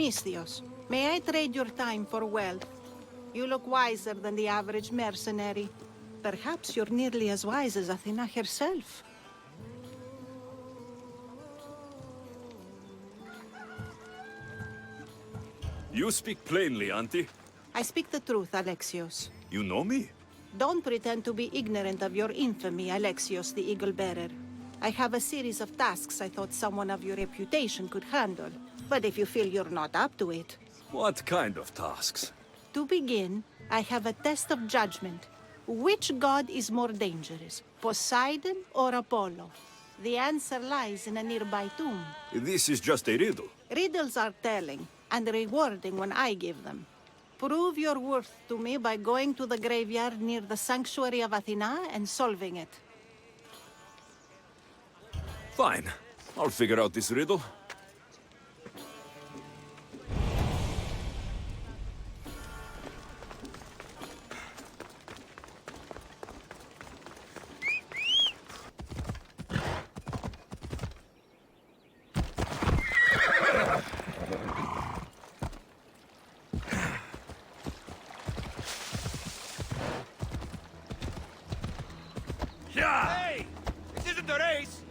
Hephaistos. May I trade your time for wealth? You look wiser than the average mercenary. Perhaps you're nearly as wise as Athena herself. You speak plainly, Auntie. I speak the truth, Alexios. You know me? Don't pretend to be ignorant of your infamy, Alexios the Eagle-Bearer. I have a series of tasks I thought someone of your reputation could handle. But if you feel you're not up to it... What kind of tasks? To begin, I have a test of judgment. Which god is more dangerous, Poseidon or Apollo? The answer lies in a nearby tomb. This is just a riddle. Riddles are telling, and rewarding when I give them. Prove your worth to me by going to the graveyard near the sanctuary of Athena and solving it. Fine. I'll figure out this riddle. Hey! This isn't the race!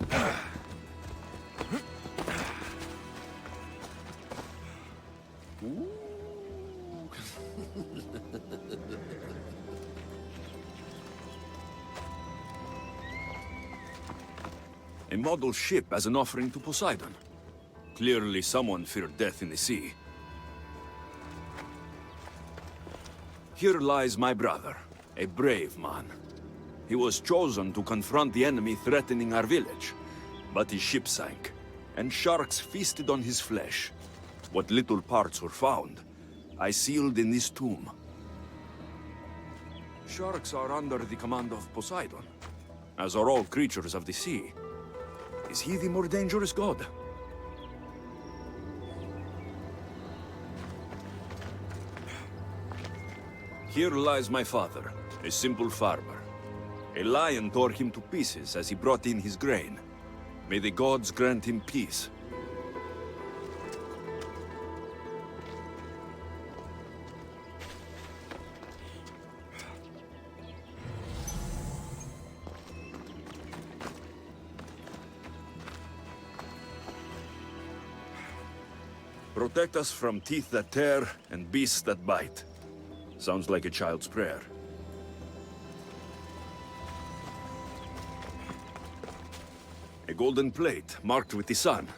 A model ship as an offering to Poseidon. Clearly someone feared death in the sea. Here lies my brother, a brave man. He was chosen to confront the enemy threatening our village. But his ship sank, and sharks feasted on his flesh. What little parts were found, I sealed in this tomb. Sharks are under the command of Poseidon, as are all creatures of the sea. Is he the more dangerous god? Here lies my father, a simple farmer. A lion tore him to pieces as he brought in his grain. May the gods grant him peace. Protect us from teeth that tear and beasts that bite. Sounds like a child's prayer. A golden plate marked with the sun.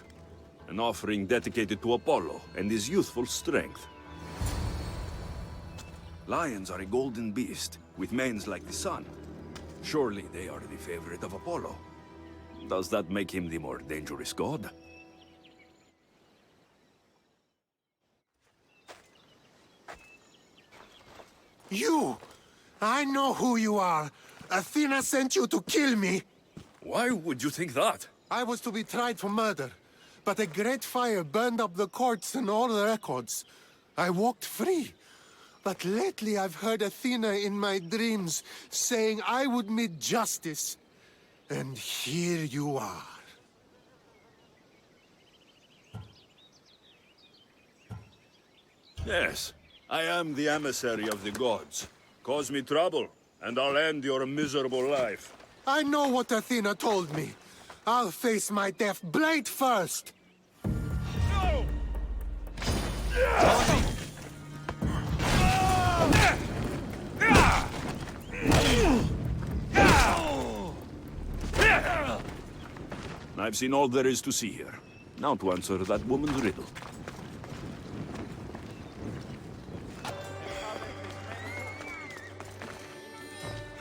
An offering dedicated to Apollo and his youthful strength. Lions are a golden beast, with manes like the sun. Surely they are the favorite of Apollo. Does that make him the more dangerous god? You! I know who you are. Athena sent you to kill me. Why would you think that? I was to be tried for murder, but a great fire burned up the courts and all the records. I walked free. But lately I've heard Athena in my dreams saying I would meet justice. And here you are. Yes, I am the emissary of the gods. Cause me trouble, and I'll end your miserable life. I know what Athena told me. I'll face my death blade first. No! I've seen all there is to see here. Now to answer that woman's riddle.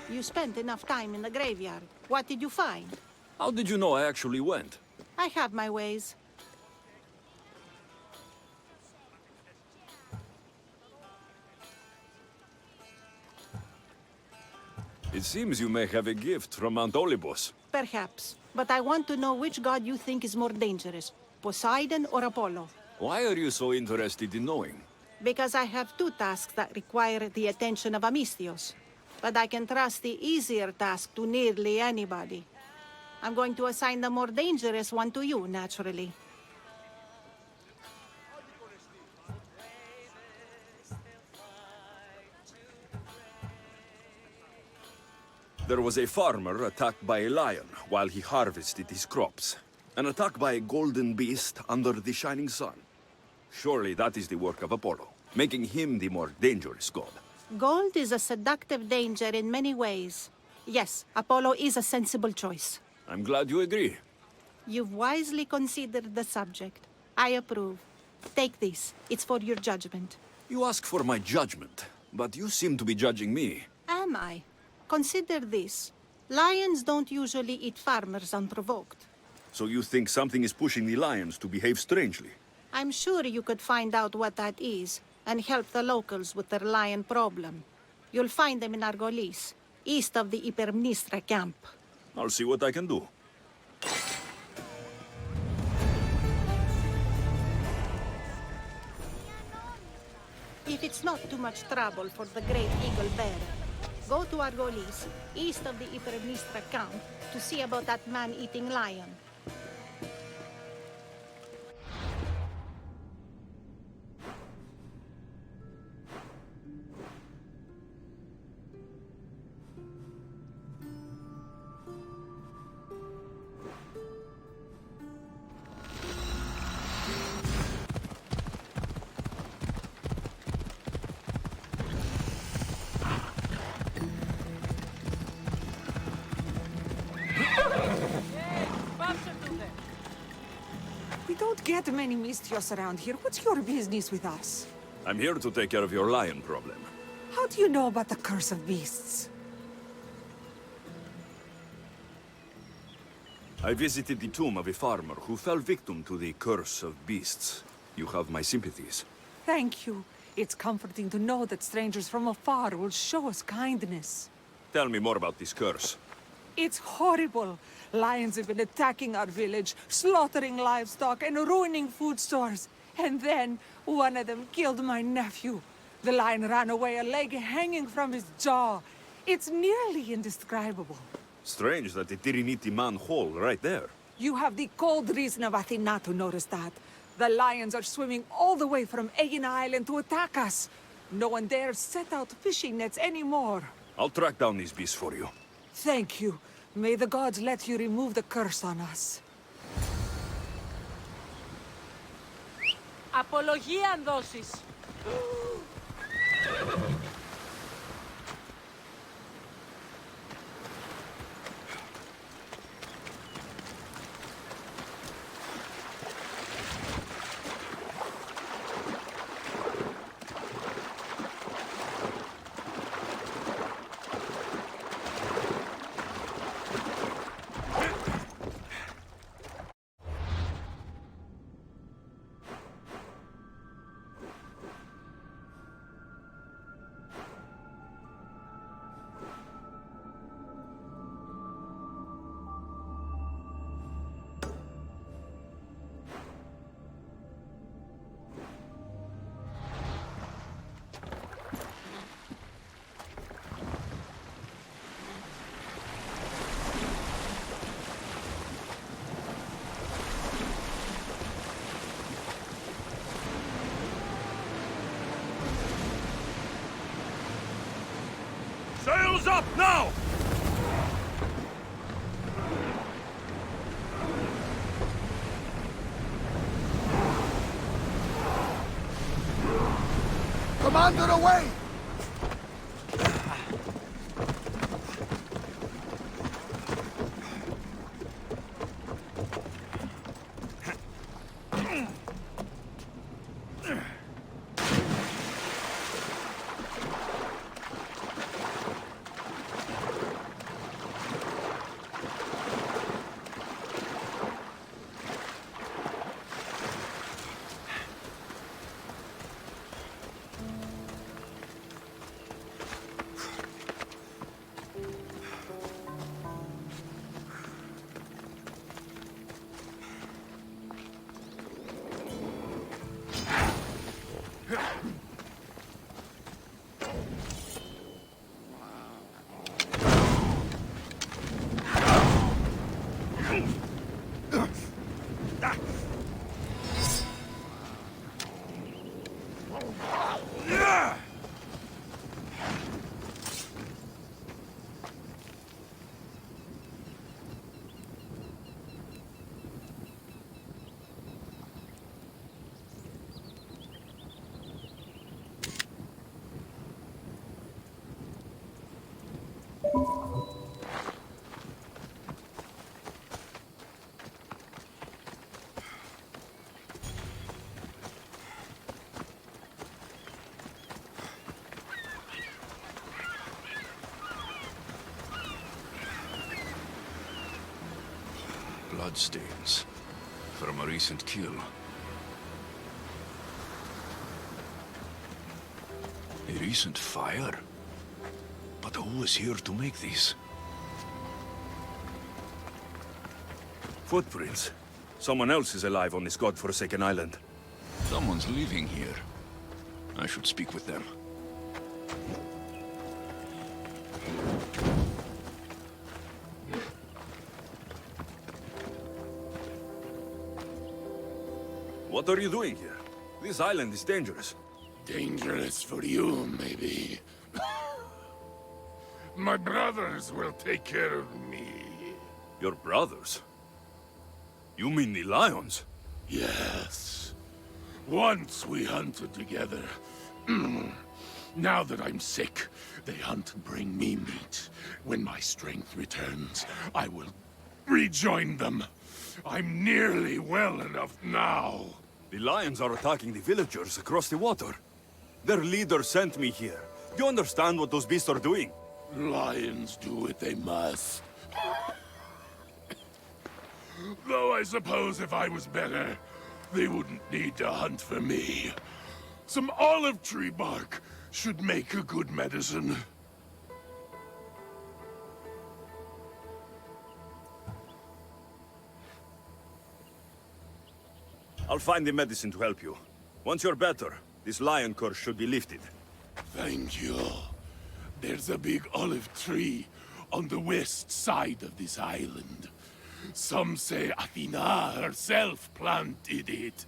You spent enough time in the graveyard. What did you find? How did you know I actually went? I have my ways. It seems you may have a gift from Mount Olympus. Perhaps. But I want to know which god you think is more dangerous, Poseidon or Apollo. Why are you so interested in knowing? Because I have two tasks that require the attention of Hephaistos. But I can trust the easier task to nearly anybody. I'm going to assign the more dangerous one to you, naturally. There was a farmer attacked by a lion while he harvested his crops. An attack by a golden beast under the shining sun. Surely that is the work of Apollo, making him the more dangerous god. Gold is a seductive danger in many ways. Yes, Apollo is a sensible choice. I'm glad you agree. You've wisely considered the subject. I approve. Take this. It's for your judgment. You ask for my judgment, but you seem to be judging me. Am I? Consider this. Lions don't usually eat farmers unprovoked. So you think something is pushing the lions to behave strangely? I'm sure you could find out what that is and help the locals with their lion problem. You'll find them in Argolis, east of the Hypermnestra camp. I'll see what I can do. If it's not too much trouble for the great eagle bearer, go to Argolis, east of the Hypermnestra camp, to see about that man-eating lion. We don't get many Mystios around here. What's your business with us? I'm here to take care of your lion problem. How do you know about the curse of beasts? I visited the tomb of a farmer who fell victim to the curse of beasts. You have my sympathies. Thank you. It's comforting to know that strangers from afar will show us kindness. Tell me more about this curse. It's horrible. Lions have been attacking our village, slaughtering livestock and ruining food stores. And then, one of them killed my nephew. The lion ran away, a leg hanging from his jaw. It's nearly indescribable. Strange that it didn't eat the man whole right there. You have the cold reason of Athena to notice that. The lions are swimming all the way from Aegina Island to attack us. No one dares set out fishing nets anymore. I'll track down these beasts for you. Thank you. May the gods let you remove the curse on us. Απολογία αν δώσεις. Sails up now! Commander, away! bloodstains from a recent kill. A recent fire? But who was here to make these? Footprints. Someone else is alive on this godforsaken island. Someone's living here. I should speak with them. What are you doing here? This island is dangerous. Dangerous for you, maybe. My brothers will take care of me. Your brothers? You mean the lions? Yes. Once we hunted together. Now that I'm sick, they hunt and bring me meat. When my strength returns, I will rejoin them. I'm nearly well enough now. The lions are attacking the villagers across the water. Their leader sent me here. Do you understand what those beasts are doing? Lions do what they must. Though I suppose if I was better, they wouldn't need to hunt for me. Some olive tree bark should make a good medicine. I'll find the medicine to help you. Once you're better, this lion curse should be lifted. Thank you. There's a big olive tree on the west side of this island. Some say Athena herself planted it.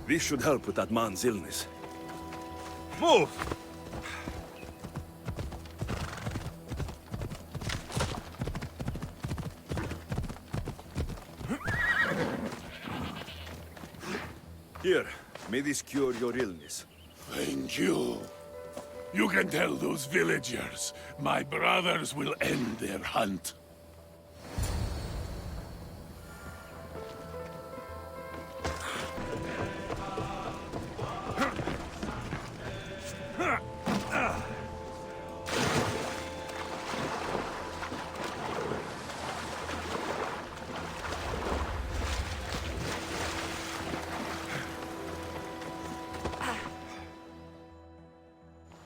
This should help with that man's illness. Move! Here, may this cure your illness. Thank you. You can tell those villagers my brothers will end their hunt.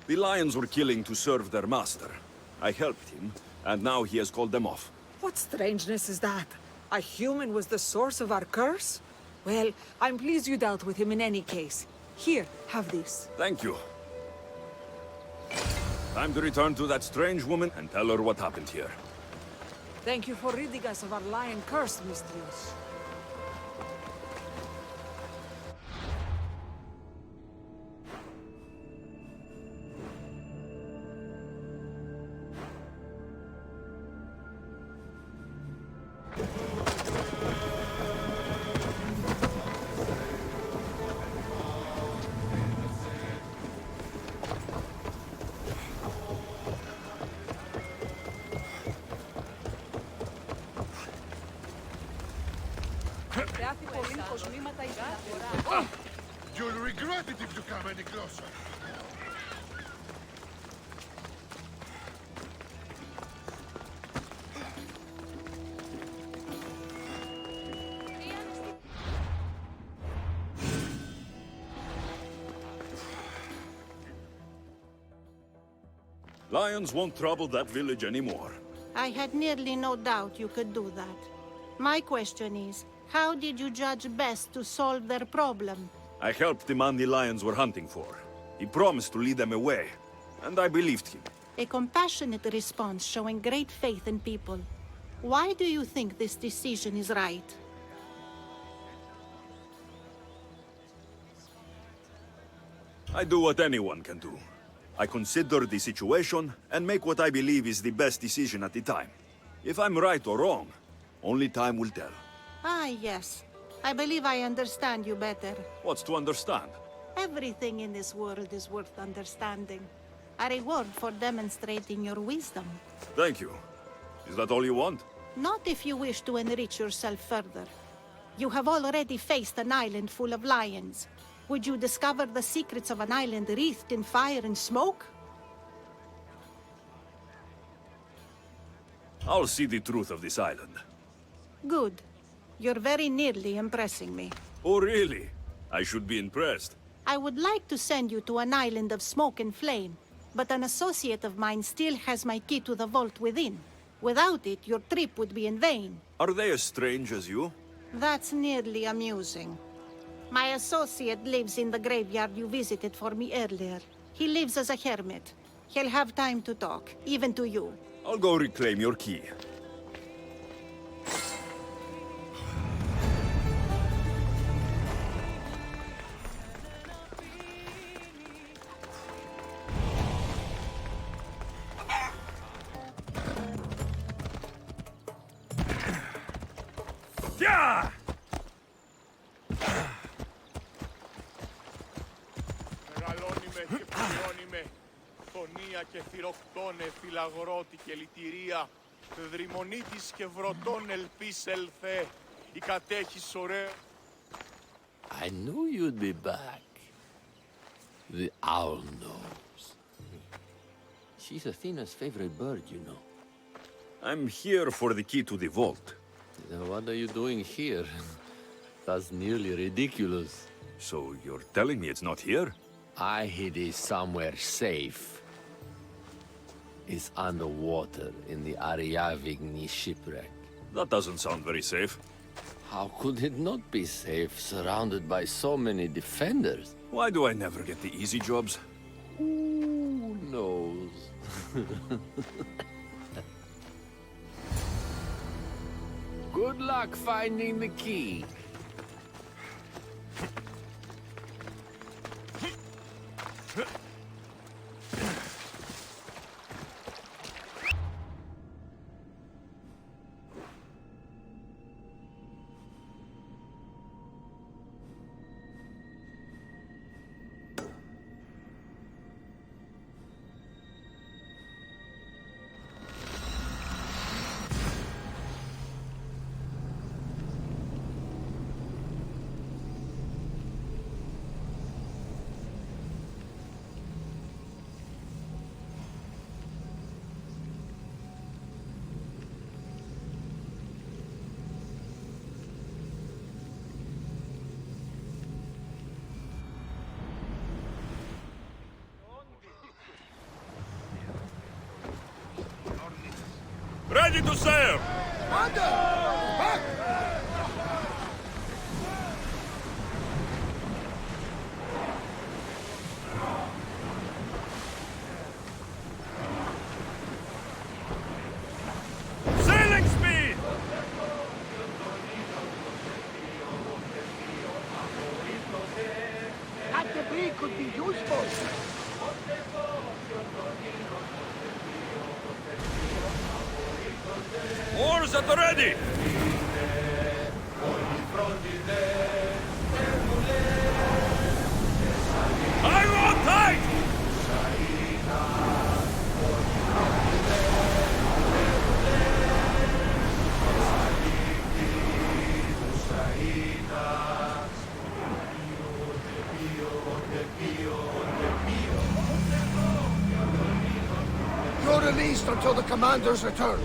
The lions were killing to serve their master. I helped him, and now he has called them off. What strangeness is that? A human was the source of our curse? Well, I'm pleased you dealt with him in any case. Here, have this. Thank you. Time to return to that strange woman and tell her what happened here. Thank you for ridding us of our lion curse, mistress. You'll regret it if you come any closer. Lions won't trouble that village anymore. I had nearly no doubt you could do that. My question is, how did you judge best to solve their problem? I helped the man the lions were hunting for. He promised to lead them away, and I believed him. A compassionate response showing great faith in people. Why do you think this decision is right? I do what anyone can do. I consider the situation and make what I believe is the best decision at the time. If I'm right or wrong, Only time will tell. Ah, yes. I believe I understand you better. What's to understand? Everything in this world is worth understanding. A reward for demonstrating your wisdom. Thank you. Is that all you want? Not if you wish to enrich yourself further. You have already faced an island full of lions. Would you discover the secrets of an island wreathed in fire and smoke? I'll see the truth of this island. Good. You're very nearly impressing me. Oh, really? I should be impressed. I would like to send you to an island of smoke and flame, but an associate of mine still has my key to the vault within. Without it, your trip would be in vain. Are they as strange as you? That's nearly amusing. My associate lives in the graveyard you visited for me earlier. He lives as a hermit. He'll have time to talk, even to you. I'll go reclaim your key. Yeah! Μεγαλώνει με και πληρώνει με. Φωνία και θηροκτώνε, φυλαγρώτη και λυτηρία. Δρυμονίτης και βρωτών ελπίς ελθέ. Η κατέχεις ωραία. I knew you'd be back. The owl knows. She's Athena's favorite bird, you know. I'm here for the key to the vault. Then what are you doing here? That's nearly ridiculous. So you're telling me it's not here? I hid it somewhere safe. It's underwater in the Ariavigny shipwreck. That doesn't sound very safe. How could it not be safe, surrounded by so many defenders? Why do I never get the easy jobs? Who knows? Good luck finding the key. Ready to sail! Sailing speed! That debris could be useful. Oars at the ready! Hang on tight! You're released until the commander's return.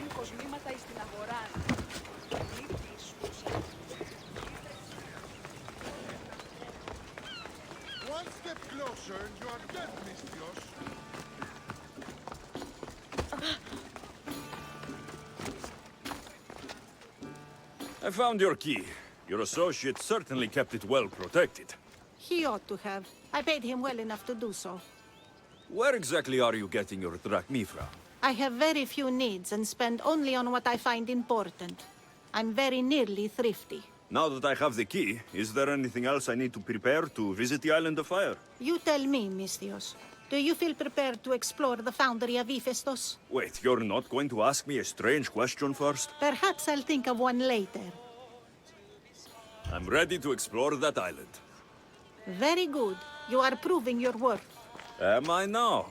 Πριν κοσμήματα εις την αγορά. One step closer and you are dead, Mistios. I found your key. Your associate certainly kept it well protected. He ought to have. I paid him well enough to do so. Where exactly are you getting your drachmi from? I have very few needs and spend only on what I find important. I'm very nearly thrifty. Now that I have the key, is there anything else I need to prepare to visit the Island of Fire? You tell me, Mistios. Do you feel prepared to explore the foundry of Hephaistos? Wait, you're not going to ask me a strange question first? Perhaps I'll think of one later. I'm ready to explore that island. Very good. You are proving your worth. Am I now?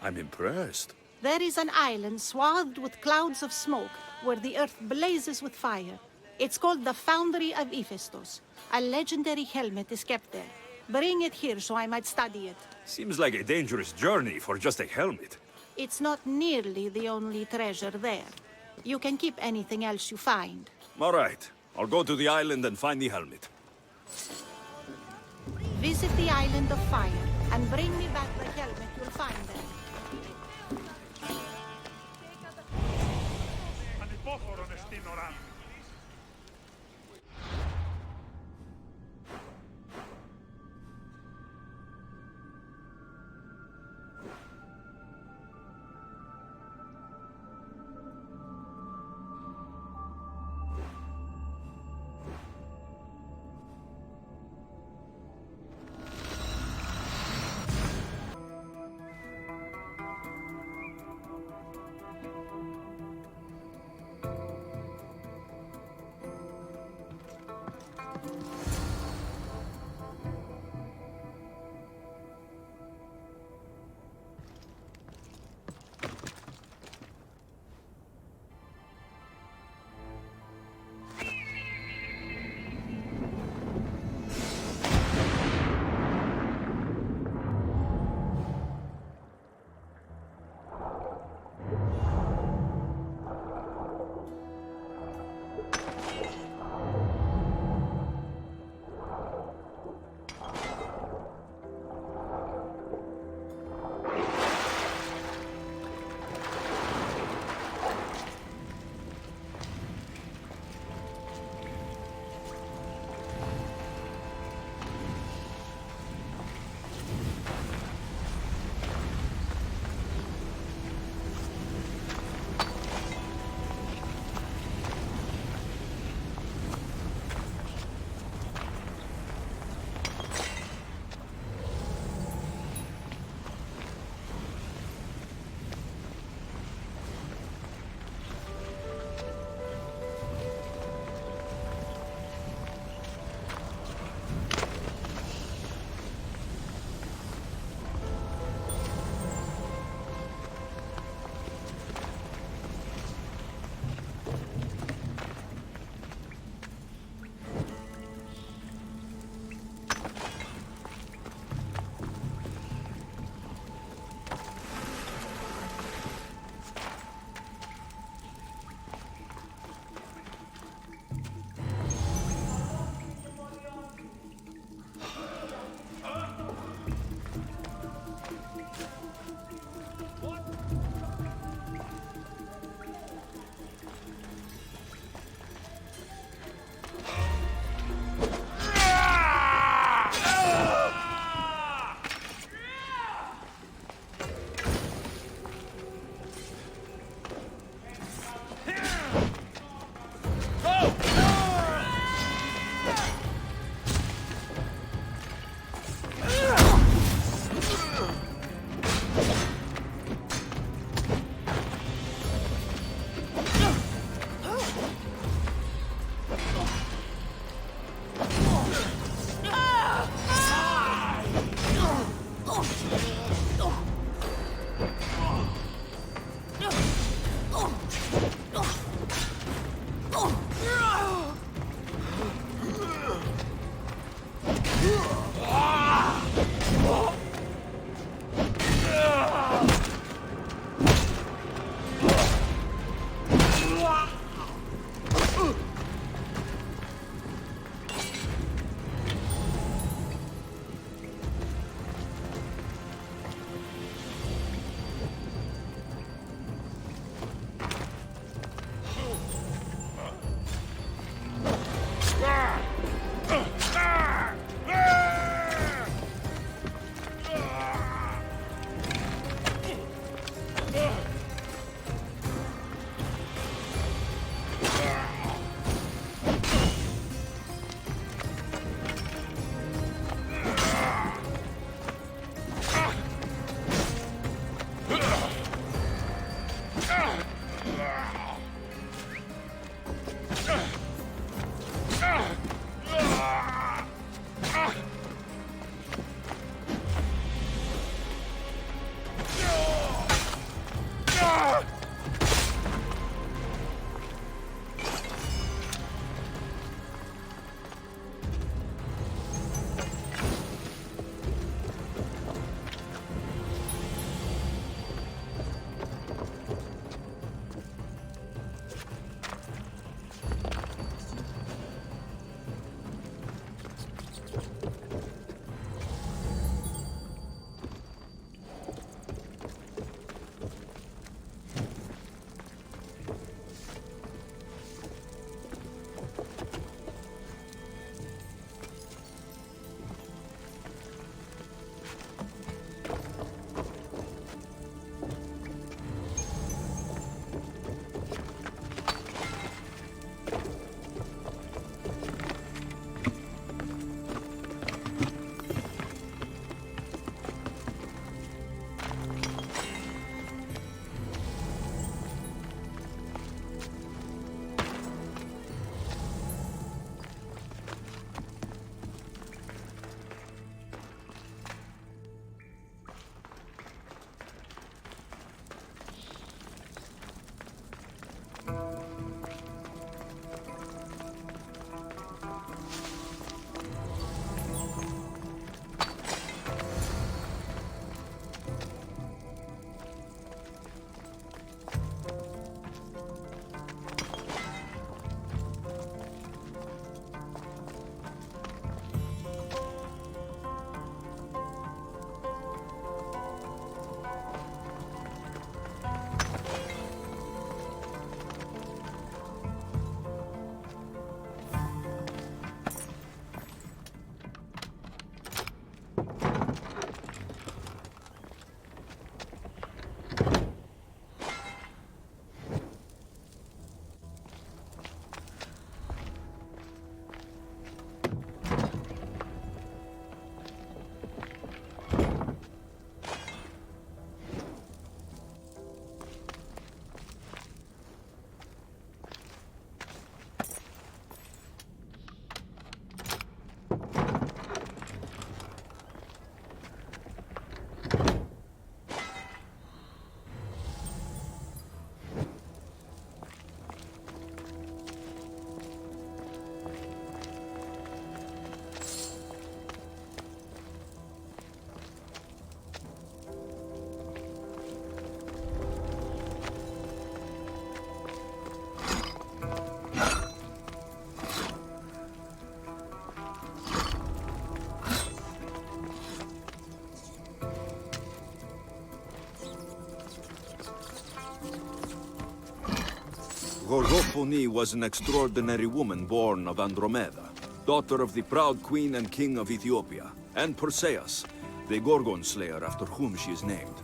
I'm impressed. There is an island swathed with clouds of smoke, where the earth blazes with fire. It's called the Foundry of Hephaistos. A legendary helmet is kept there. Bring it here so I might study it. Seems like a dangerous journey for just a helmet. It's not nearly the only treasure there. You can keep anything else you find. All right. I'll go to the island and find the helmet. Visit the Island of Fire and bring me back the helmet you'll find there. Ανυπόφορον εστίν οράν. Gorgophone was an extraordinary woman born of Andromeda, daughter of the proud queen and king of Ethiopia, and Perseus, the Gorgon slayer after whom she is named.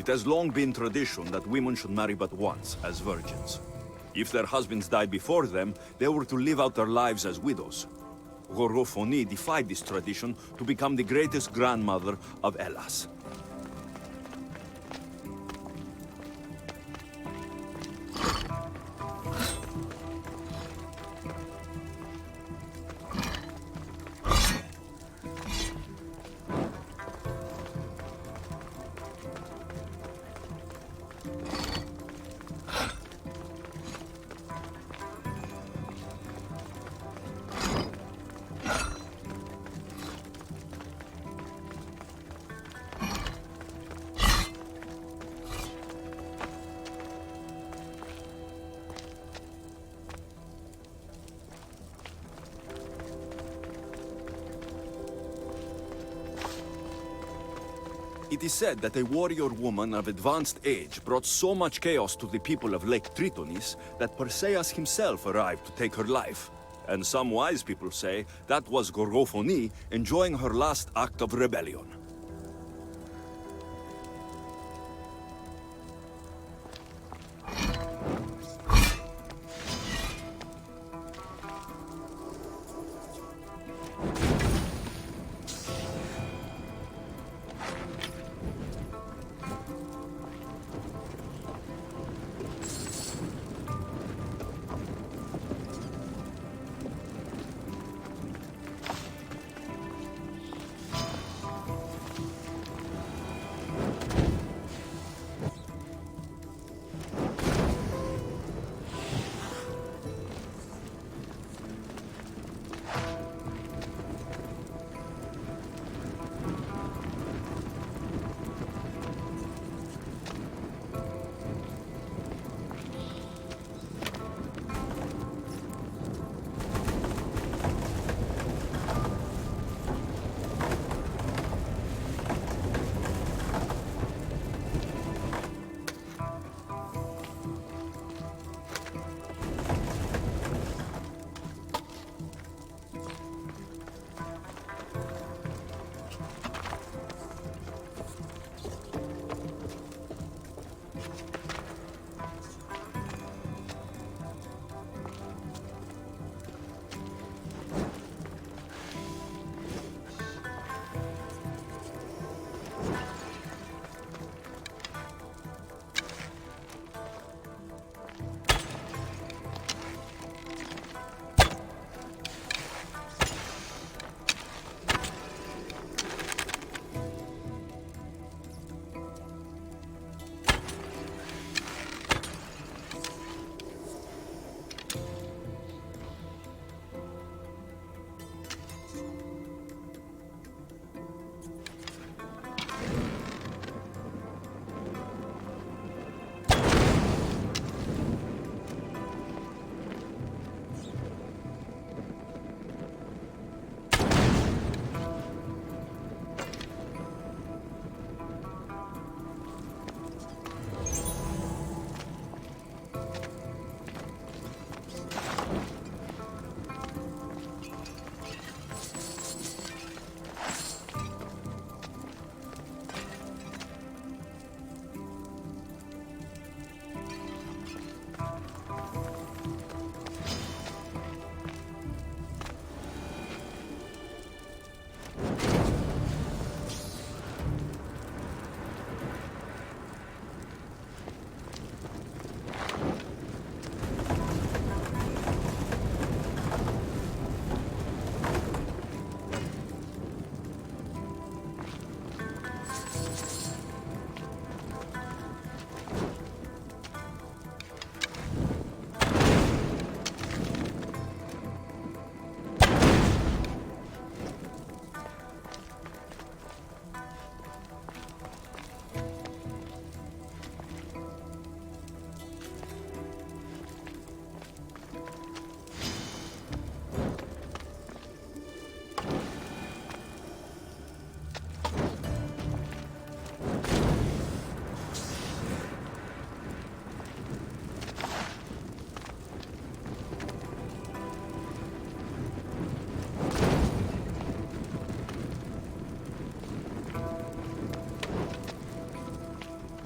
It has long been tradition that women should marry but once, as virgins. If their husbands died before them, they were to live out their lives as widows. Gorgophone defied this tradition to become the greatest grandmother of Hellas. It is said that a warrior woman of advanced age brought so much chaos to the people of Lake Tritonis that Perseus himself arrived to take her life. And some wise people say that was Gorgophone enjoying her last act of rebellion.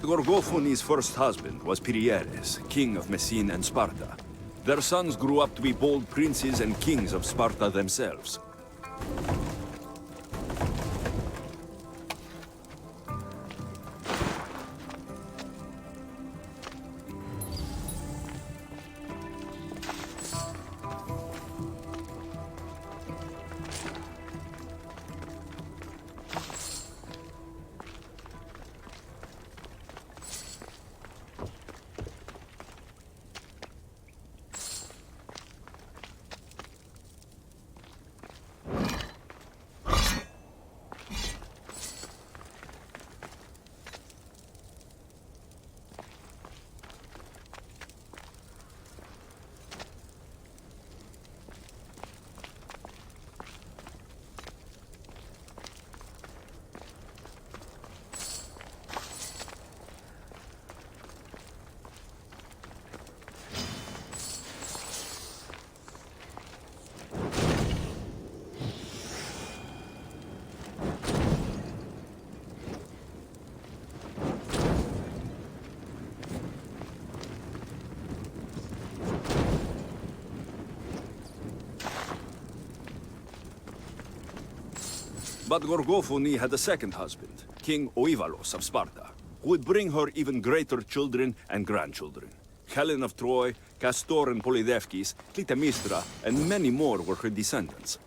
Gorgophone's first husband was Pieres, king of Messene and Sparta. Their sons grew up to be bold princes and kings of Sparta themselves. But Gorgophone had a second husband, King Oivalos of Sparta, who would bring her even greater children and grandchildren. Helen of Troy, Castor and Polydevkis, Clytemnestra, and many more were her descendants.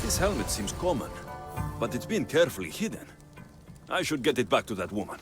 This helmet seems common, but it's been carefully hidden. I should get it back to that woman.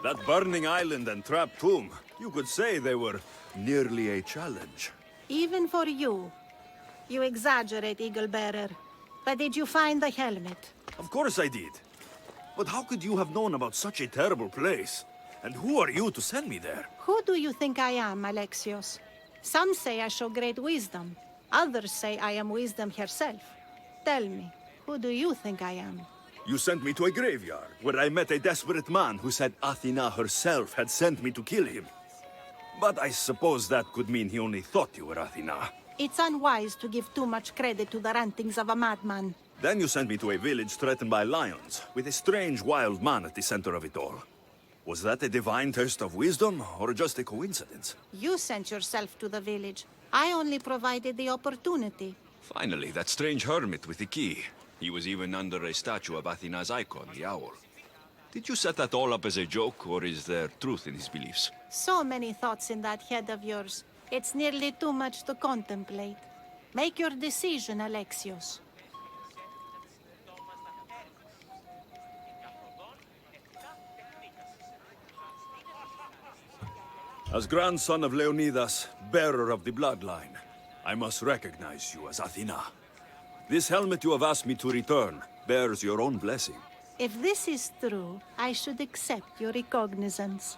That burning island and trapped tomb, you could say they were nearly a challenge. Even for you. You exaggerate, Eagle Bearer. But did you find the helmet? Of course I did. But how could you have known about such a terrible place? And who are you to send me there? Who do you think I am, Alexios? Some say I show great wisdom. Others say I am wisdom herself. Tell me, who do you think I am? You sent me to a graveyard, where I met a desperate man who said Athena herself had sent me to kill him. But I suppose that could mean he only thought you were Athena. It's unwise to give too much credit to the rantings of a madman. Then you sent me to a village threatened by lions, with a strange wild man at the center of it all. Was that a divine thirst of wisdom, or just a coincidence? You sent yourself to the village. I only provided the opportunity. Finally, that strange hermit with the key. He was even under a statue of Athena's icon, the owl. Did you set that all up as a joke, or is there truth in his beliefs? So many thoughts in that head of yours. It's nearly too much to contemplate. Make your decision, Alexios. As grandson of Leonidas, bearer of the bloodline, I must recognize you as Athena. This helmet you have asked me to return bears your own blessing. If this is true, I should accept your recognizance.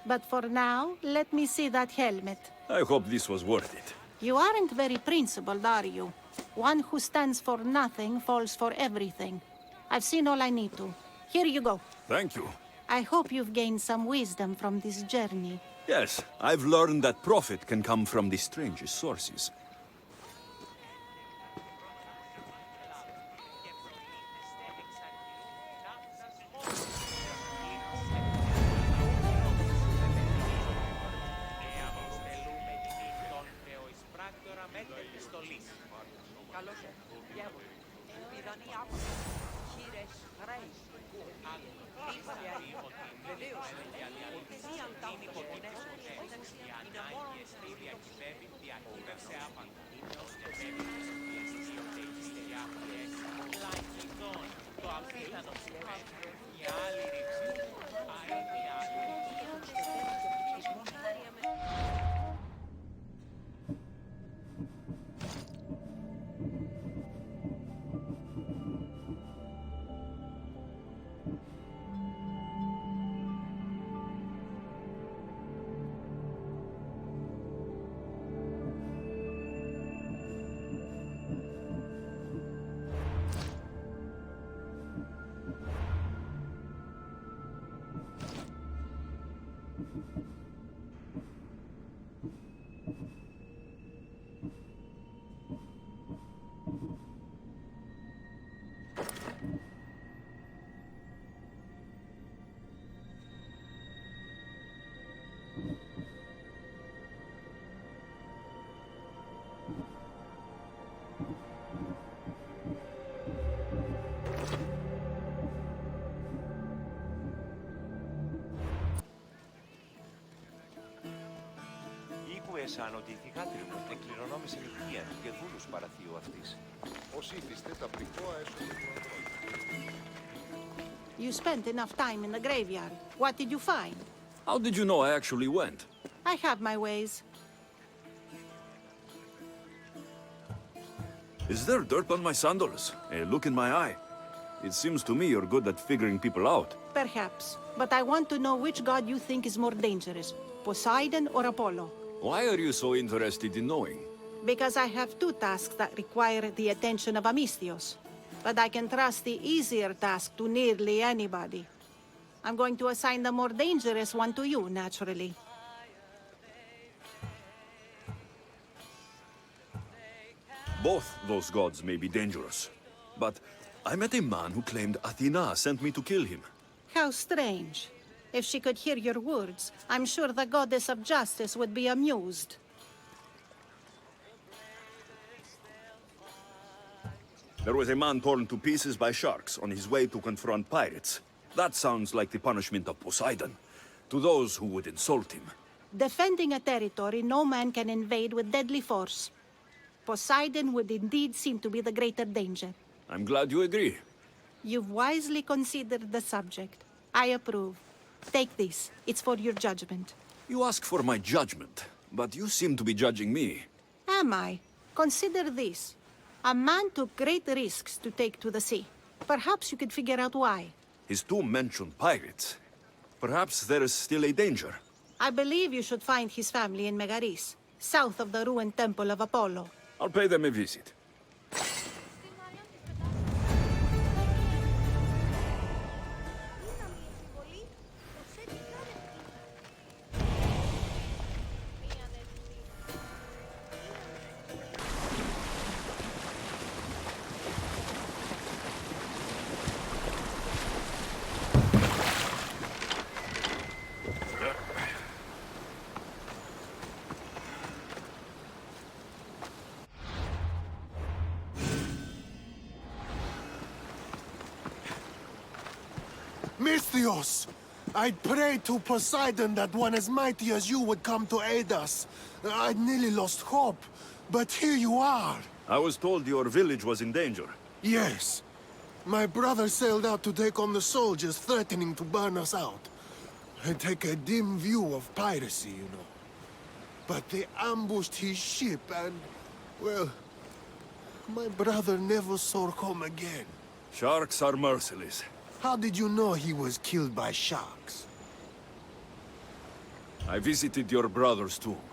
But for now, let me see that helmet. I hope this was worth it. You aren't very principled, are you? One who stands for nothing falls for everything. I've seen all I need to. Here you go. Thank you. I hope you've gained some wisdom from this journey. Yes, I've learned that profit can come from the strangest sources. Έσαν ότι η θυγάτρη μου εκκληρονόμησε νηπία και δούλους παραθείου αυτής. Ως ήθιστε τα πρικόα έσουν You spent enough time in the graveyard. What did you find? How did you know I actually went? I have my ways. Is there dirt on my sandals? A look in my eye. It seems to me you're good at figuring people out. Perhaps. But I want to know which god you think is more dangerous, Poseidon or Apollo. Why are you so interested in knowing? Because I have two tasks that require the attention of Hephaistos. But I can trust the easier task to nearly anybody. I'm going to assign the more dangerous one to you, naturally. Both those gods may be dangerous. But I met a man who claimed Athena sent me to kill him. How strange. If she could hear your words, I'm sure the goddess of justice would be amused. There was a man torn to pieces by sharks on his way to confront pirates. That sounds like the punishment of Poseidon, to those who would insult him. Defending a territory no man can invade with deadly force. Poseidon would indeed seem to be the greater danger. I'm glad you agree. You've wisely considered the subject. I approve. Take this. It's for your judgment. You ask for my judgment, but you seem to be judging me. Am I? Consider this. A man took great risks to take to the sea. Perhaps you could figure out why. His tomb mentioned pirates. Perhaps there is still a danger. I believe you should find his family in Megaris, south of the ruined temple of Apollo. I'll pay them a visit. Misthios! I'd pray to Poseidon that one as mighty as you would come to aid us. I'd nearly lost hope, but here you are. I was told your village was in danger. Yes. My brother sailed out to take on the soldiers threatening to burn us out. I take a dim view of piracy, you know. But they ambushed his ship and, well, my brother never saw home again. Sharks are merciless. How did you know he was killed by sharks? I visited your brother's tomb.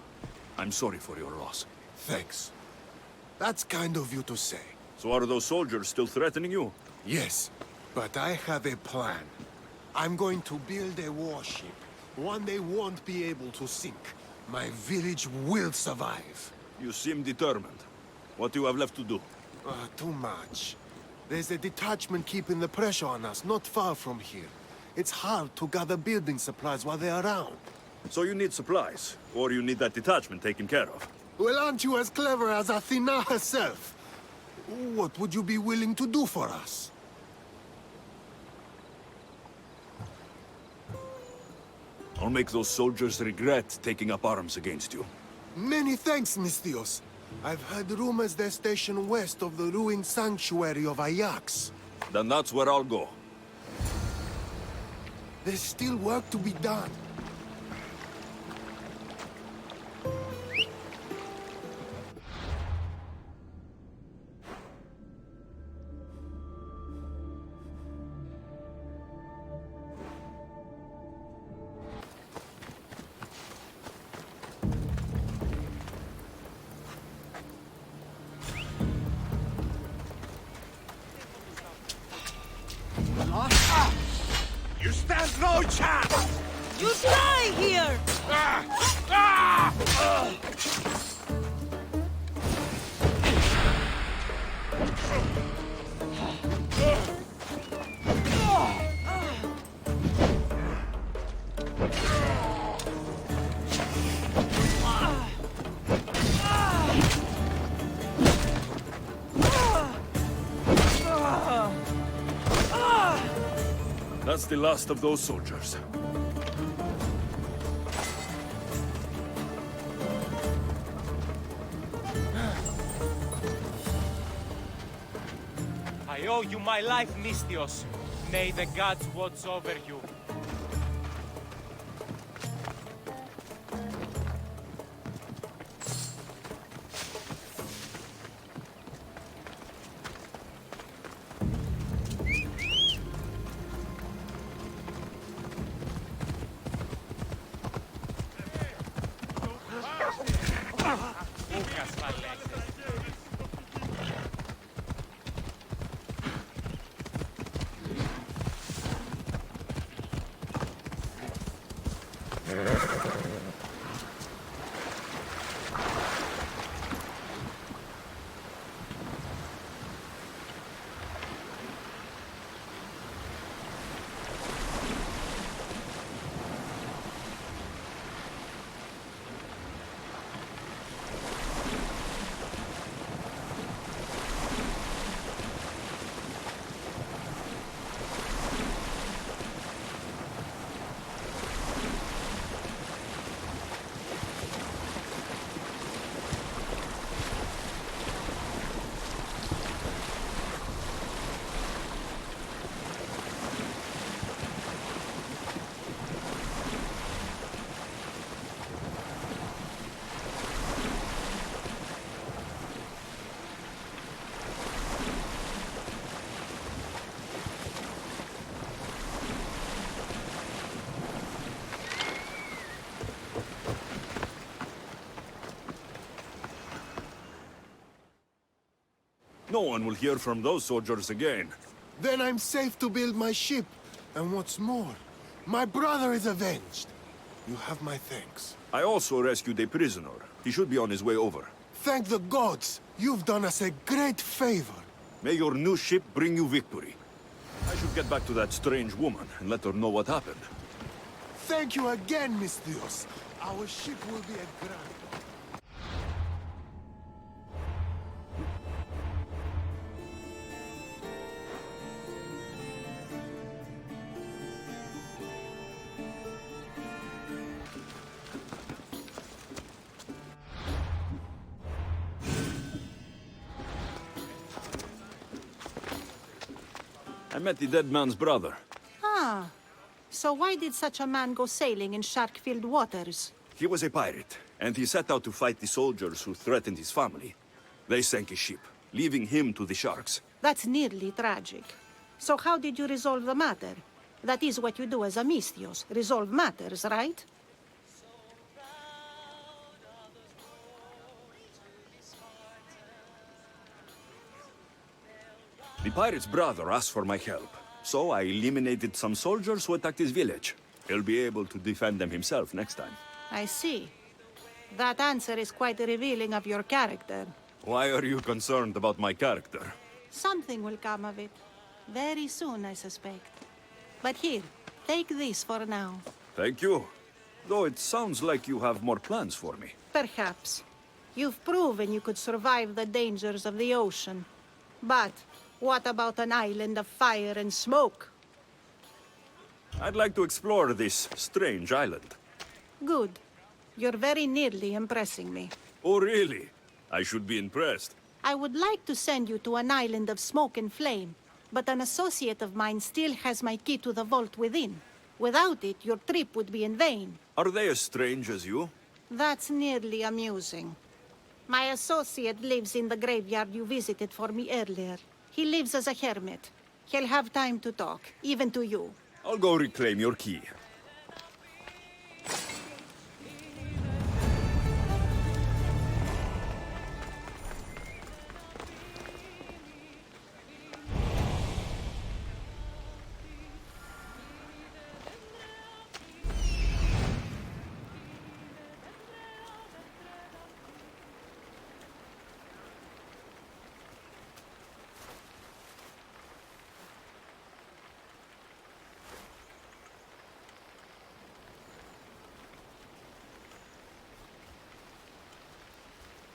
I'm sorry for your loss. Thanks. That's kind of you to say. So are those soldiers still threatening you? Yes, but I have a plan. I'm going to build a warship. One they won't be able to sink. My village will survive. You seem determined. What do you have left to do? Too much. There's a detachment keeping the pressure on us, not far from here. It's hard to gather building supplies while they're around. So you need supplies, or you need that detachment taken care of. Well, aren't you as clever as Athena herself? What would you be willing to do for us? I'll make those soldiers regret taking up arms against you. Many thanks, Misthios. I've heard rumors they're stationed west of the ruined sanctuary of Ajax. Then that's where I'll go. There's still work to be done. You stand no chance! You die here! That's the last of those soldiers. I owe you my life, Misthios. May the gods watch over you. No one will hear from those soldiers again. Then I'm safe to build my ship. And what's more, my brother is avenged. You have my thanks. I also rescued a prisoner. He should be on his way over. Thank the gods! You've done us a great favor. May your new ship bring you victory. I should get back to that strange woman and let her know what happened. Thank you again, Misthios. Our ship will be a grand... I met the dead man's brother. Ah. So why did such a man go sailing in shark-filled waters? He was a pirate, and he set out to fight the soldiers who threatened his family. They sank his ship, leaving him to the sharks. That's nearly tragic. So how did you resolve the matter? That is what you do as a Misthios, resolve matters, right? The pirate's brother asked for my help, so I eliminated some soldiers who attacked his village. He'll be able to defend them himself next time. I see. That answer is quite revealing of your character. Why are you concerned about my character? Something will come of it. Very soon, I suspect. But here, take this for now. Thank you. Though it sounds like you have more plans for me. Perhaps. You've proven you could survive the dangers of the ocean. But what about an island of fire and smoke? I'd like to explore this strange island. Good. You're very nearly impressing me. Oh, really? I should be impressed. I would like to send you to an island of smoke and flame, but an associate of mine still has my key to the vault within. Without it, your trip would be in vain. Are they as strange as you? That's nearly amusing. My associate lives in the graveyard you visited for me earlier. He lives as a hermit. He'll have time to talk, even to you. I'll go reclaim your key.